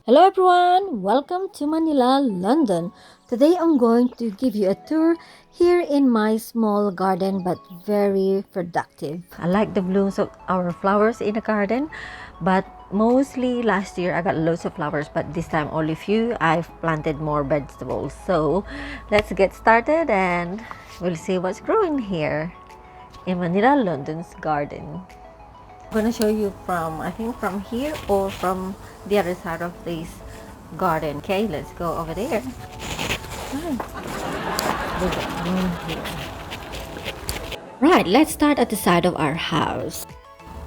Hello everyone, welcome to Manila, London. Today I'm going to give you a tour here in my small garden but very productive. I like the blooms of our flowers in the garden, but mostly last year I got loads of flowers, but this time only few. I've planted more vegetables. So let's get started and we'll see what's growing here in Manila, London's garden. I'm gonna show you from from here or from the other side of this garden. Okay, let's go over there. Look at green here. Right, let's start at the side of our house.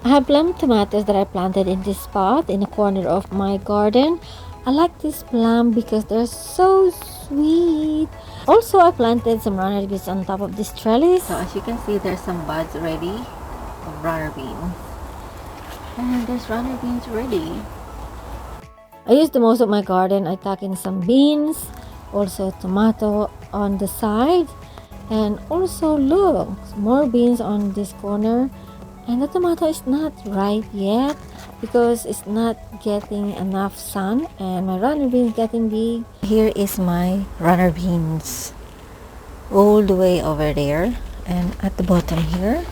I have plum tomatoes that I planted in this spot in the corner of my garden. I like this plum because they're so sweet. Also, I planted some runner beans on top of this trellis. So as you can see, there's some buds ready of runner beans. And there's runner beans ready. I use the most of my garden. I tuck in some beans, also tomato on the side, and also look, more beans on this corner. And the tomato is not ripe yet because it's not getting enough sun, and my runner beans getting big. Here is my runner beans all the way over there, and at the bottom here.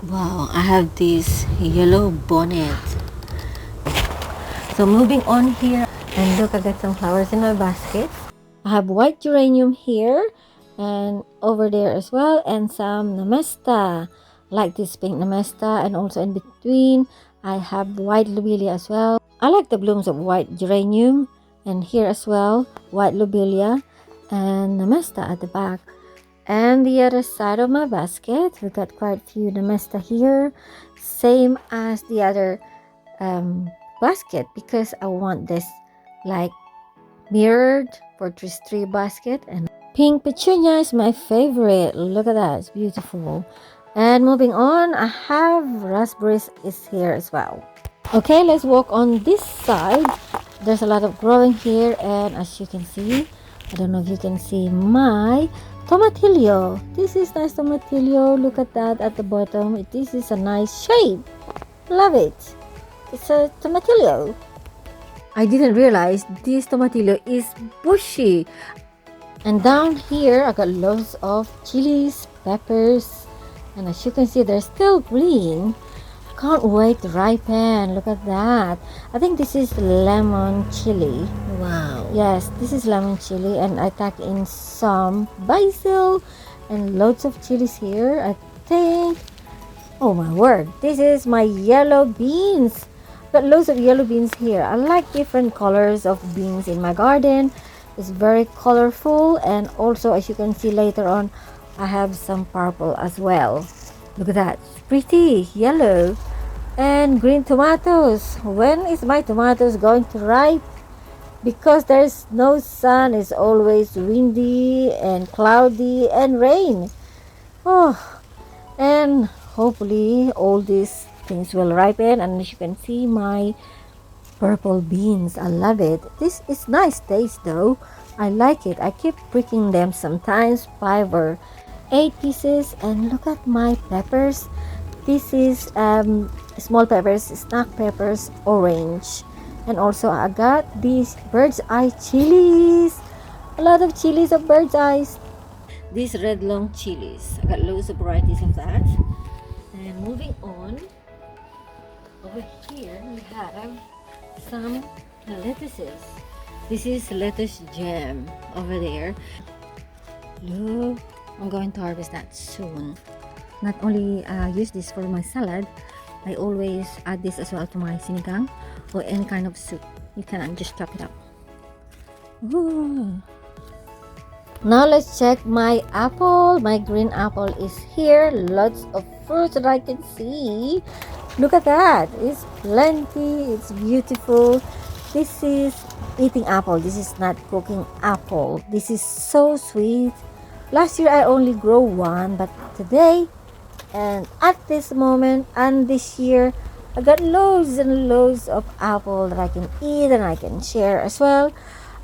Wow, I have this yellow bonnet. So moving on here, and look, I got some flowers in my basket. I have white geranium here and over there as well, and some namesta, like this pink namesta, and also in between I have white lobelia as well. I like the blooms of white geranium, and here as well, white lobelia and namesta at the back. And the other side of my basket, we got quite a few namesta here, same as the other basket, because I want this like mirrored for this tree basket. And pink petunia is my favorite. Look at that, it's beautiful. And moving on, I have raspberries is here as well. Okay, let's walk on this side. There's a lot of growing here, and as you can see, I don't know if you can see my tomatillo. This is nice tomatillo. Look at that at the bottom. This is a nice shape. Love it. It's a tomatillo. I didn't realize this tomatillo is bushy. And down here, I got loads of chilies, peppers, and as you can see, they're still green. Can't wait to ripen. Look at that. I think this is lemon chili. Wow. Yes, this is lemon chili, and I tuck in some basil and loads of chilies here. I think, oh my word, this is my yellow beans. Got loads of yellow beans here. I like different colors of beans in my garden. It's very colorful, and also as you can see later on, I have some purple as well. Look at that, it's pretty yellow. And green tomatoes. When is my tomatoes going to ripe? Because there's no sun, it's always windy and cloudy and rain. Oh, and hopefully all these things will ripen. And as you can see, my purple beans, I love it. This is nice taste though. I like it. I keep pricking them sometimes, 5 or 8 pieces. And look at my peppers. This is small peppers, snack peppers, orange. And also I got these bird's eye chilies. A lot of chilies of bird's eyes. These red long chilies. I got loads of varieties of that. And moving on, over here we have some lettuces. This is lettuce jam over there. Look, I'm going to harvest that soon. Not only use this for my salad, I always add this as well to my sinigang or any kind of soup. You can just chop it up. Ooh. Now let's check my apple. My green apple is here. Lots of fruits that I can see. Look at that. It's plenty. It's beautiful. This is eating apple. This is not cooking apple. This is so sweet. Last year I only grow one, but today and at this moment and this year I got loads and loads of apple that I can eat and I can share as well.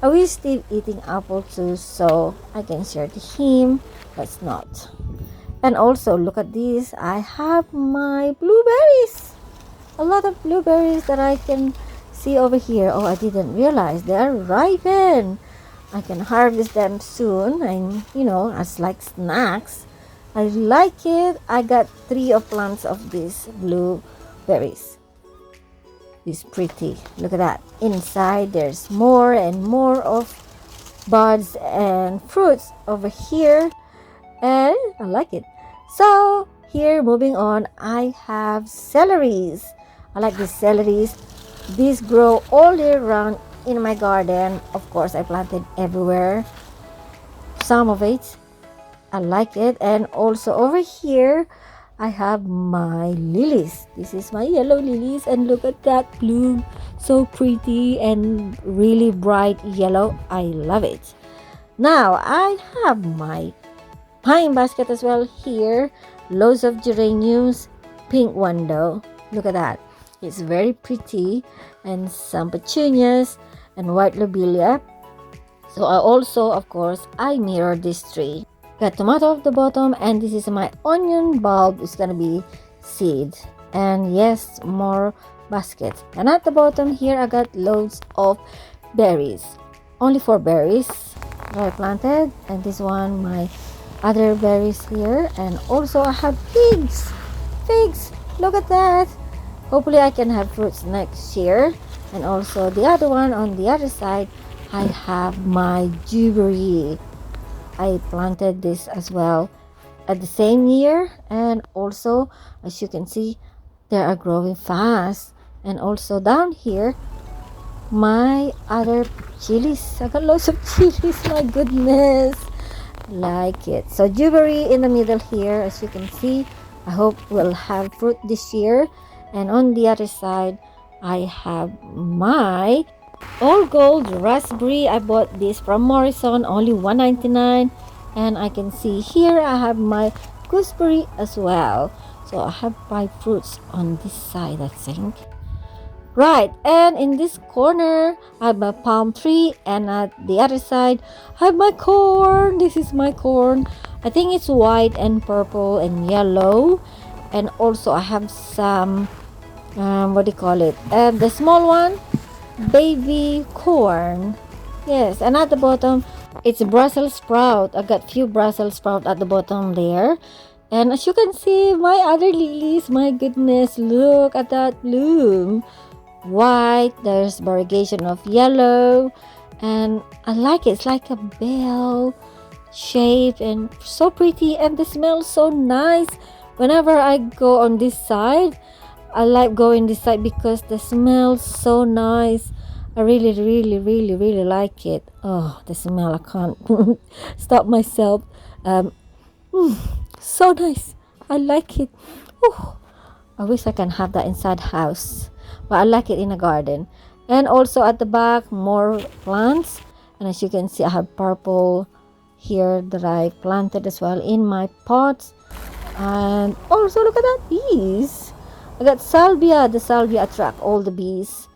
I wish Steve eating apple too, so I can share to him, but it's not. And also look at this, I have my blueberries. A lot of blueberries that I can see over here. Oh, I didn't realize they are ripened. I can harvest them soon, and as like snacks. I like it. I got 3 of plants of these blueberries. It's pretty. Look at that. Inside there's more and more of buds and fruits over here, and I like it. So here, moving on, I have celeries. I like these celeries. These grow all year round in my garden. Of course, I planted everywhere. Some of it, I like it. And also over here, I have my lilies. This is my yellow lilies, and look at that bloom. So pretty and really bright yellow. I love it. Now, I have my pine basket as well here. Loads of geraniums. Pink one though. Look at that. It's very pretty. And some petunias and white lobelia. So I also, of course, I mirror this tree. Got tomato at the bottom, and this is my onion bulb. It's gonna be seed. And yes, more baskets. And at the bottom here, I got loads of berries. Only 4 berries that I planted, and this one my other berries here. And also I have figs. Look at that. Hopefully I can have fruits next year. And also the other one on the other side, I have my dewberry. I planted this as well at the same year, and also as you can see, they are growing fast. And also down here, my other chilies. I got lots of chilies. My goodness, like it. So dewberry in the middle here, as you can see. I hope we'll have fruit this year. And on the other side, I have my all gold raspberry. I bought this from Morrison, only $1.99. And I can see here I have my gooseberry as well. So I have 5 fruits on this side, I think. Right, and in this corner I have my palm tree, and at the other side I have my corn. This is my corn. I think it's white and purple and yellow. And also I have some what do you call it, the small one, baby corn. Yes, and at the bottom it's Brussels sprout. I got few Brussels sprout at the bottom there. And as you can see, my other lilies, my goodness, look at that bloom. White, there's variegation of yellow, and I like it. It's like a bell shape and so pretty, and the smell so nice. Whenever I go on this side, I like going this side because the smell so nice. I really like it. Oh, the smell, I can't stop myself. So nice. I like it. Oh, I wish I can have that inside house, but I like it in a garden. And also at the back, more plants. And as you can see, I have purple here that I planted as well in my pots. And also look at that, bees. I got salvia. The salvia attract all the bees.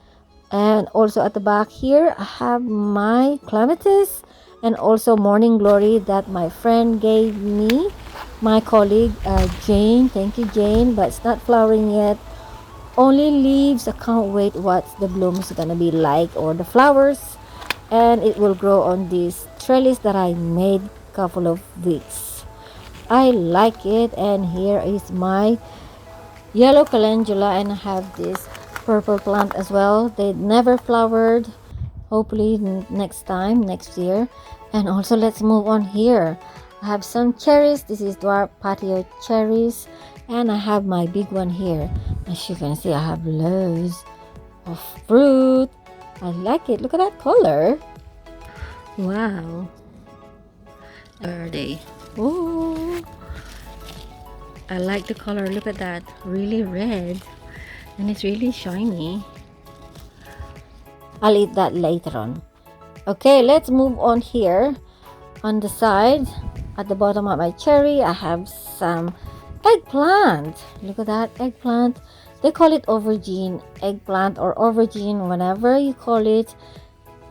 And also at the back here, I have my clematis and also morning glory that my friend gave me, my colleague Jane. Thank you, Jane. But it's not flowering yet. Only leaves. I can't wait what the blooms gonna be like, or the flowers. And it will grow on this trellis that I made a couple of weeks. I like it. And here is my yellow calendula, and I have this purple plant as well. They never flowered. Hopefully next year. And also let's move on here. I have some cherries. This is Dwarf patio cherries, and I have my big one here. As you can see, I have loads of fruit. I like it. Look at that color. Wow. Are they? Oh, I like the color. Look at that. Really red. And it's really shiny. I'll eat that later on. Okay, let's move on here. On the side, at the bottom of my cherry, I have some eggplant. Look at that eggplant. They call it aubergine eggplant, or aubergine, whenever you call it.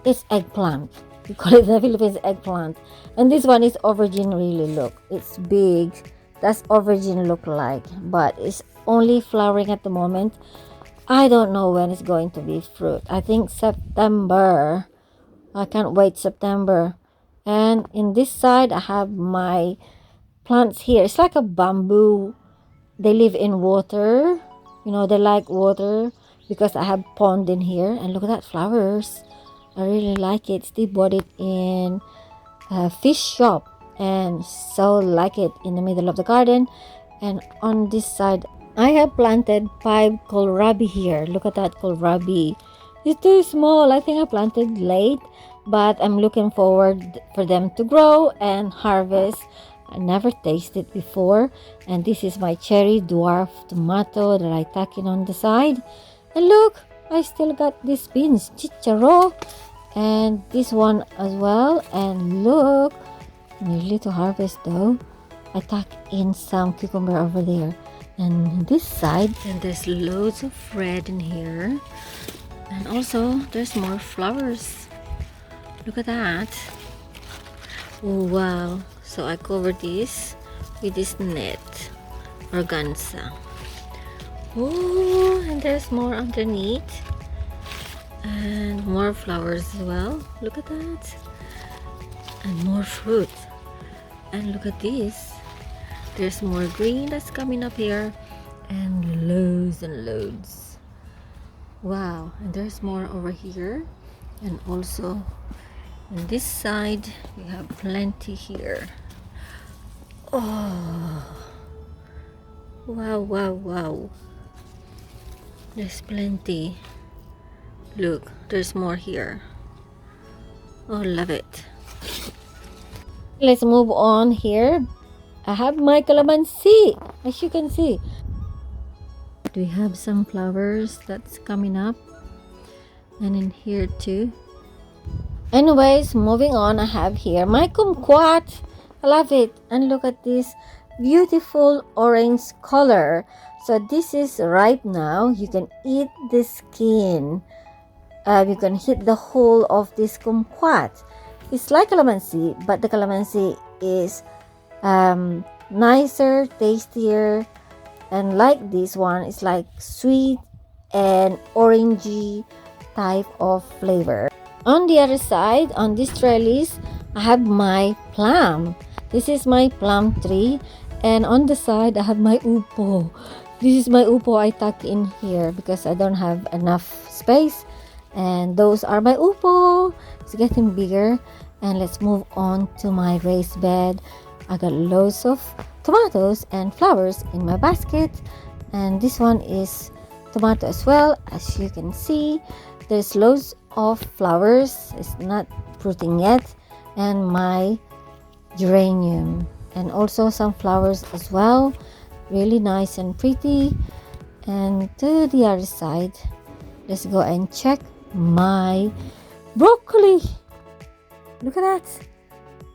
It's eggplant. We call it in the Philippines eggplant. And this one is aubergine. Really, look, it's big. That's aubergine look like, but it's only flowering at the moment. I don't know when it's going to be fruit. I think September. I can't wait September. And in this side, I have my plants here. It's like a bamboo. They live in water. You know, they like water because I have pond in here. And look at that flowers. I really like it. Steve bought it in a fish shop and so like it in the middle of the garden. And on this side, I have planted 5 kohlrabi here. Look at that kohlrabi. It's too small. I think I planted late, but I'm looking forward for them to grow and harvest. I never tasted before. And this is my cherry dwarf tomato that I tuck in on the side. And look, I still got these beans, chicharo, and this one as well. And look, nearly to harvest though. I tuck in some cucumber over there. And this side, and there's loads of red in here. And also, there's more flowers. Look at that. Oh, wow. So I covered this with this net, organza. Oh, and there's more underneath. And more flowers as well. Look at that. And more fruit. And look at this. There's more green that's coming up here. And loads. Wow. And there's more over here. And also on this side, we have plenty here. Oh. Wow. There's plenty. Look, there's more here. Oh, love it. Let's move on here. I have my calamansi, as you can see. We have some flowers that's coming up. And in here too. Anyways, moving on, I have here my kumquat. I love it. And look at this beautiful orange color. So this is ripe now. You can eat the skin. You can hit the whole of this kumquat. It's like calamansi, but the calamansi is nicer, tastier, and like this one, it's like sweet and orangey type of flavor. On the other side, on this trellis, I have my plum. This is my plum tree, and on the side, I have my upo. This is my upo I tucked in here because I don't have enough space. And those are my upo. It's getting bigger. And let's move on to my raised bed. I got loads of tomatoes and flowers in my basket. And this one is tomato as well. As you can see, there's loads of flowers. It's not fruiting yet. And my geranium. And also some flowers as well. Really nice and pretty. And to the other side, let's go and check my broccoli. Look at that.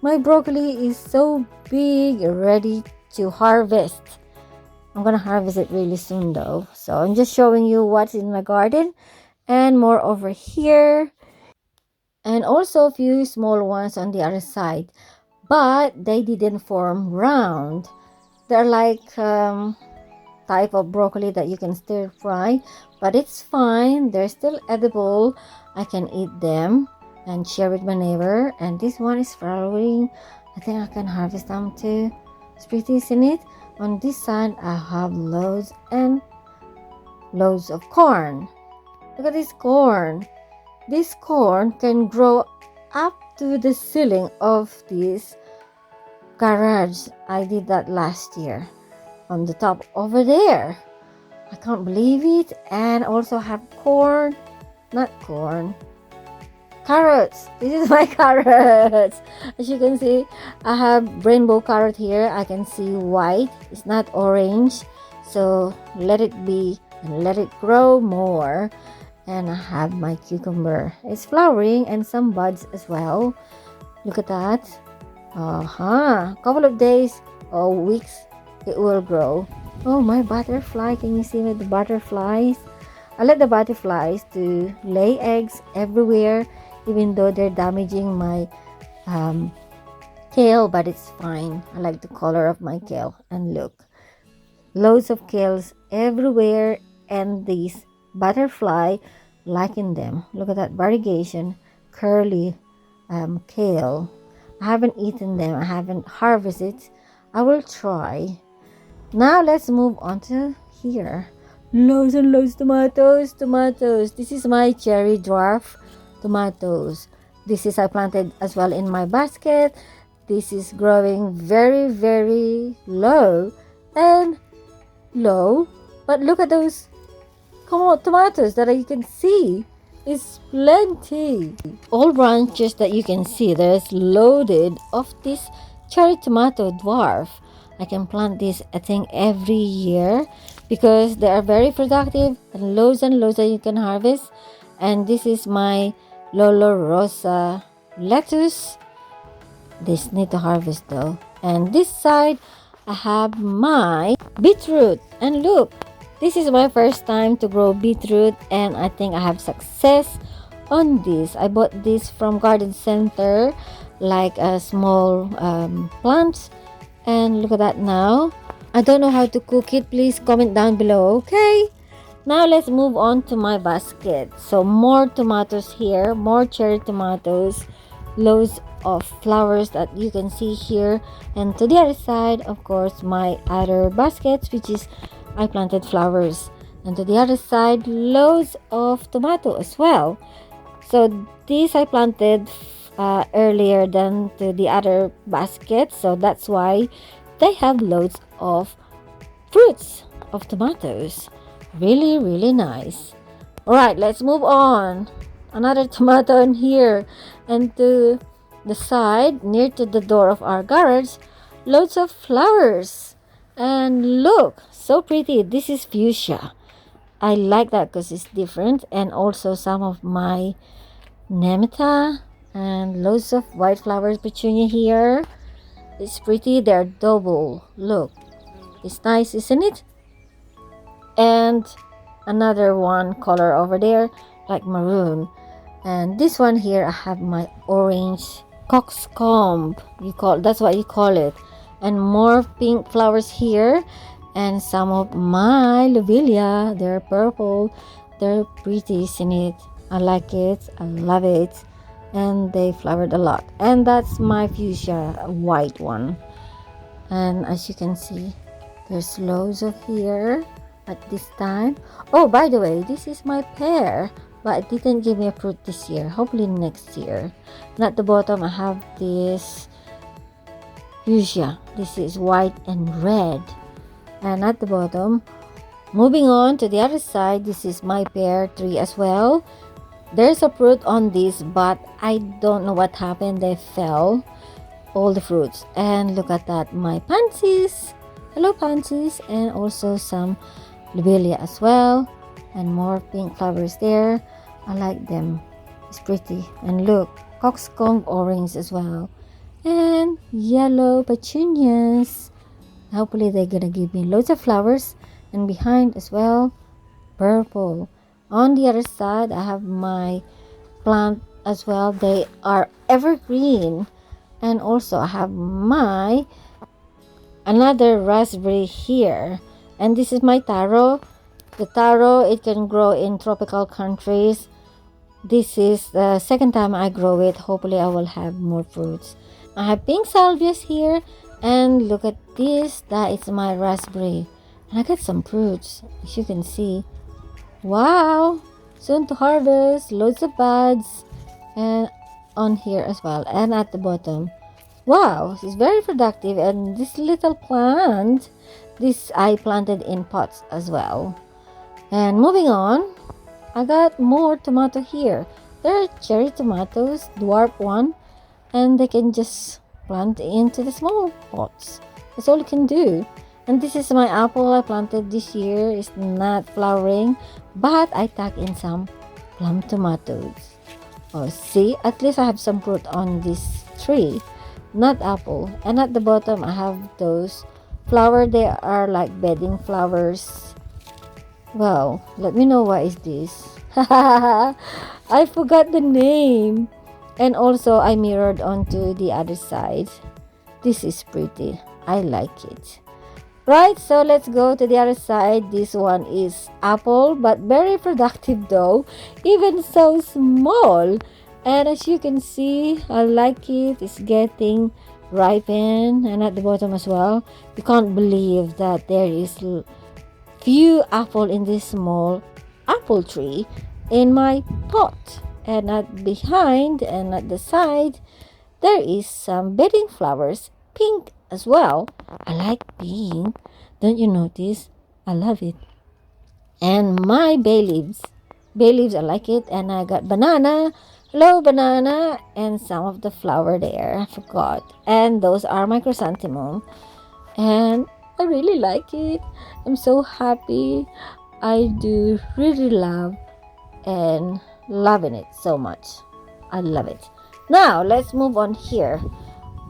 My broccoli is so big, ready to harvest. I'm gonna harvest it really soon though. So I'm just showing you what's in my garden and more over here. And also a few small ones on the other side. But they didn't form round. They're like type of broccoli that you can stir fry, but it's fine. They're still edible. I can eat them and share with my neighbor. And this one is flowering. I think I can harvest them too. It's pretty, isn't it? On this side, I have loads and loads of corn. Look at this corn. This corn can grow up to the ceiling of this garage. I did that last year. On the top over there. I can't believe it. And also have corn. Not corn. Carrots. This is my carrots. As you can see, I have rainbow carrot here. I can see white. It's not orange. So let it be and let it grow more. And I have my cucumber. It's flowering and some buds as well. Look at that. Couple of days or weeks, it will grow. Oh, my butterfly. Can you see the butterflies? I let the butterflies to lay eggs everywhere, even though they're damaging my kale, but it's fine. I like the color of my kale. And look, loads of kales everywhere, and these butterfly liking them. Look at that variegation, curly kale. I haven't eaten them. I haven't harvested it. I will try. Now let's move on to here. Loads and loads tomatoes. This is my cherry dwarf tomatoes. This is I planted as well in my basket. This is growing very low and low. But look at those tomatoes that you can see. It's plenty. All branches that you can see, there's loaded of this cherry tomato dwarf. I can plant this I think every year because they are very productive and loads that you can harvest. And this is my Lolo Rosa lettuce. This need to harvest though. And this side I have my beetroot, and look, this is my first time to grow beetroot and I think I have success on this. I bought this from garden center, like a small plants, and look at that now. I don't know how to cook it. Please comment down below, okay? Now let's move on to my basket. So more tomatoes here, more cherry tomatoes, loads of flowers that you can see here, and to the other side, of course, my other baskets, which is I planted flowers, and to the other side, loads of tomato as well. So this I planted earlier than to the other basket, so that's why they have loads of fruits of tomatoes. Really nice. All right, let's move on. Another tomato in here, and to the side near to the door of our garage, loads of flowers. And look, so pretty. This is fuchsia. I like that because it's different, and also some of my nemeta and loads of white flowers petunia here. It's pretty. They're double. Look, it's nice, isn't it? And another one color over there, like maroon. And this one here, I have my orange coxcomb. That's what you call it. And more pink flowers here, and some of my lobelia. They're purple. They're pretty, isn't it? I like it. I love it. And they flowered a lot. And that's my fuchsia, a white one. And as you can see, there's loads of here at this time. Oh, by the way, this is my pear, but it didn't give me a fruit this year. Hopefully next year. And at the bottom, I have this fuchsia. This is white and red. And at the bottom, moving on to the other side, this is my pear tree as well. There's a fruit on this, but I don't know what happened. They fell, all the fruits. And look at that, my pansies. Hello pansies. And also some lobelia as well, and more pink flowers there. I like them. It's pretty. And look, coxcomb orange as well, and yellow petunias. Hopefully they're gonna give me loads of flowers. And behind as well, purple. On the other side, I have my plant as well. They are evergreen. And also I have my another raspberry here. And this is my taro. The taro, it can grow in tropical countries. This is the second time I grow it. Hopefully I will have more fruits. I have pink salvias here. And look at this. That is my raspberry. And I got some fruits, as you can see. Wow. Soon to harvest. Loads of buds. And on here as well. And at the bottom. Wow. It's very productive. And this little plant, this I planted in pots as well. And moving on, I got more tomato here. There are cherry tomatoes, dwarf one, and they can just plant into the small pots. That's all you can do. And this is my apple I planted this year. It's not flowering, but I tuck in some plum tomatoes. Oh, see, at least I have some fruit on this tree, not apple. And at the bottom, I have those flower. They are like bedding flowers. Wow, let me know what is this. I forgot the name. And also I mirrored onto the other side. This is pretty. I like it. Right, so let's go to the other side. This one is apple, but very productive though, even so small. And as you can see, I like it. It's getting ripened, and at the bottom as well. You can't believe that there is few apple in this small apple tree in my pot. And at behind and at the side, there is some bedding flowers, pink as well. I like pink. Don't you notice? I love it. And my bay leaves. Bay leaves, I like it. And I got banana. Hello, banana. And some of the flower there. I forgot. And those are my chrysanthemum. And I really like it. I'm so happy. I do really love and loving it so much. I love it. Now, let's move on here.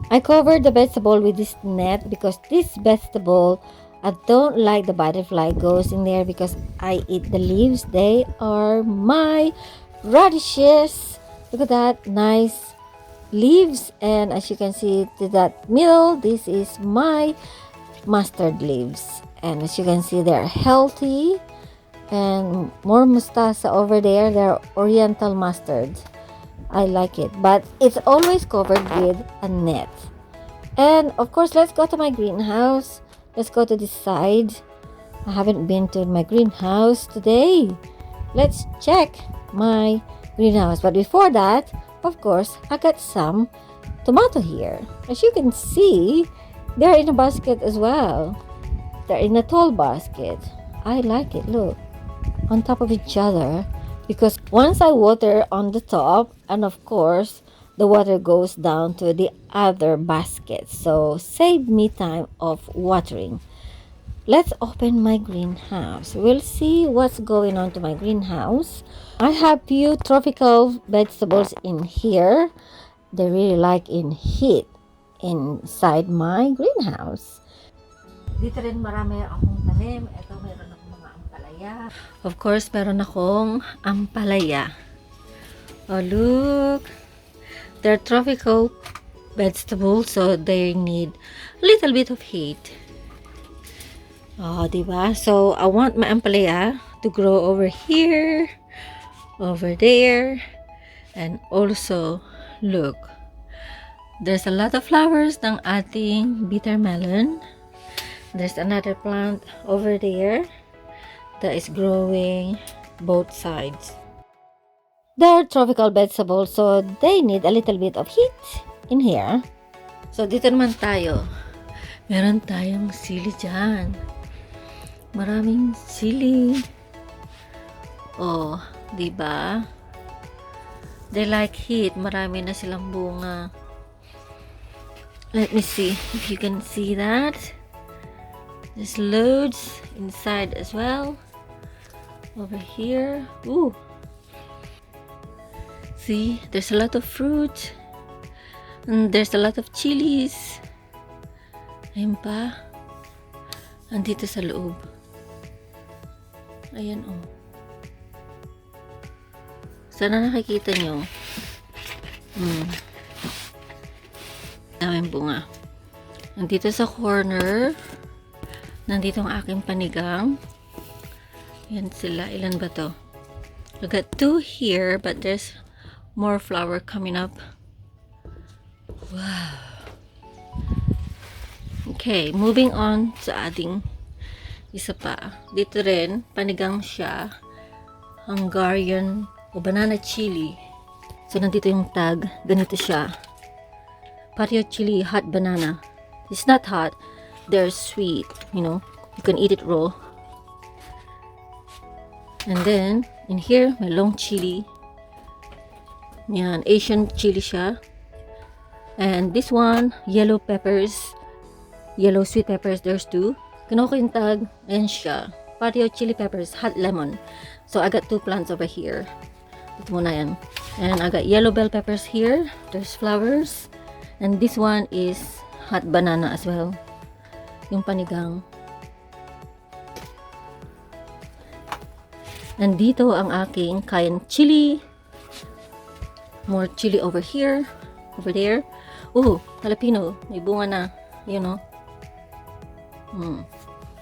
I covered the vegetable with this net because this vegetable, I don't like the butterfly goes in there because I eat the leaves. They are my radishes. Look at that, nice leaves. And as you can see to that middle, this is my mustard leaves. And as you can see, they're healthy. And more mustasa over there, they're oriental mustard. I like it, but it's always covered with a net. And of course, let's go to my greenhouse. Let's go to this side. I haven't been to my greenhouse today. Let's check my greenhouse. But before that, of course, I got some tomato here. As you can see, they're in a basket as well. They're in a tall basket. I like it, look, on top of each other. Because once I water on the top, and of course, the water goes down to the other basket. So, save me time of watering. Let's open my greenhouse. We'll see what's going on to my greenhouse. I have few tropical vegetables in here. They really like in heat inside my greenhouse. Dito rin marami akong tanim. Ito, meron akong mga ampalaya. Of course, meron akong ampalaya. Oh, look. They're tropical vegetables, so they need a little bit of heat. Oh, diba? So, I want my ampalaya to grow over here, over there, and also, look. There's a lot of flowers ng ating bitter melon. There's another plant over there that is growing both sides. They're tropical vegetables, so they need a little bit of heat in here. So, dito naman tayo. Meron tayong sili dyan. Maraming sili. Oh, diba? They like heat. Marami na silang bunga. Let me see if you can see that. There's loads inside as well. Over here. Ooh. See, there's a lot of fruit. And there's a lot of chilies. Ayun pa. Andito sa loob. Ayan, oh. Sana nakikita nyo. Daming bunga. Nandito sa corner. Nandito ang aking panigang. Yan sila. Ilan ba to? I got 2 here, but there's more flower coming up. Wow. Okay, moving on sa ating isa pa. Dito rin, panigang siya. Hungarian o banana chili. So, nandito yung tag. Ganito siya. Patio chili, hot banana. It's not hot. They're sweet. You know, you can eat it raw. And then, in here, may long chili. Yan, Asian chili siya. And this one, yellow peppers. Yellow sweet peppers, there's 2. Kinuha ko yung tag. Ayan siya. Patio chili peppers, hot lemon. So, I got 2 plants over here. Ito muna yan. And I got yellow bell peppers here. There's flowers. And this one is hot banana as well. Yung panigang. And dito ang aking cayenne chili. More chili over here. Over there. Ooh, jalapeno. May bunga na. You know.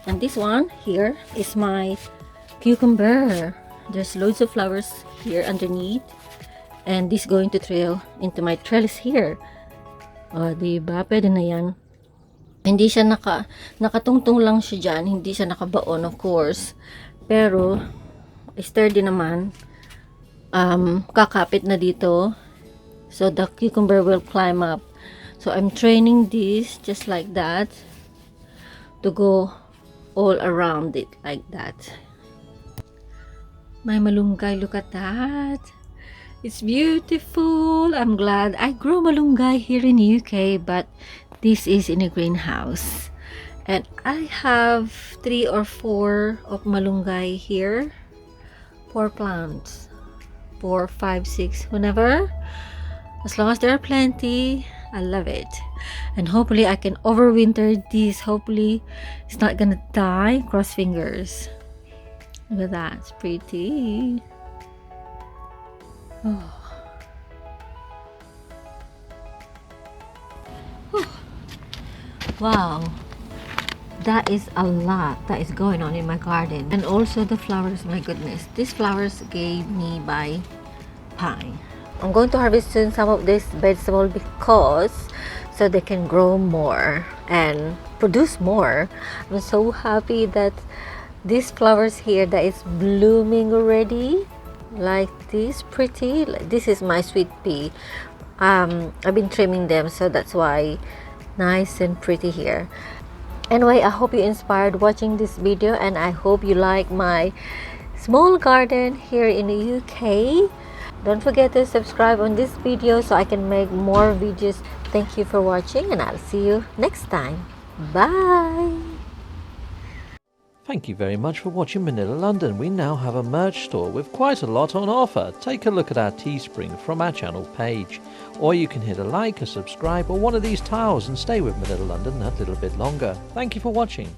And this one here is my cucumber. There's loads of flowers here underneath. And this going to trail into my trellis here. O, diba? Pwede na yan. Hindi siya nakatungtong lang siya dyan. Hindi siya nakabaon, of course. Pero, sturdy naman. Kakapit na dito. So, the cucumber will climb up. So, I'm training this just like that. To go all around it like that. My malunggay, look at that. It's beautiful. I'm glad I grow malunggay here in UK, but this is in a greenhouse. And I have 3 or 4 of malunggay here. 4 plants. 4, 5, 6, whenever. As long as there are plenty, I love it. And hopefully I can overwinter this. Hopefully it's not gonna die. Cross fingers. Look at that. It's pretty. Oh. Wow, that is a lot that is going on in my garden. And also the flowers, my goodness, these flowers gave me by pine. I'm going to harvest soon some of this vegetable because so they can grow more and produce more. I'm so happy that these flowers here that is blooming already like this, pretty. This is my sweet pea. I've been trimming them, so that's why nice and pretty here. Anyway, I hope you inspired watching this video, and I hope you like my small garden here in the UK. Don't forget to subscribe on this video so I can make more videos. Thank you for watching, and I'll see you next time. Bye. Thank you very much for watching Manila London. We now have a merch store with quite a lot on offer. Take a look at our Teespring from our channel page. Or you can hit a like, a subscribe or one of these tiles and stay with Manila London that little bit longer. Thank you for watching.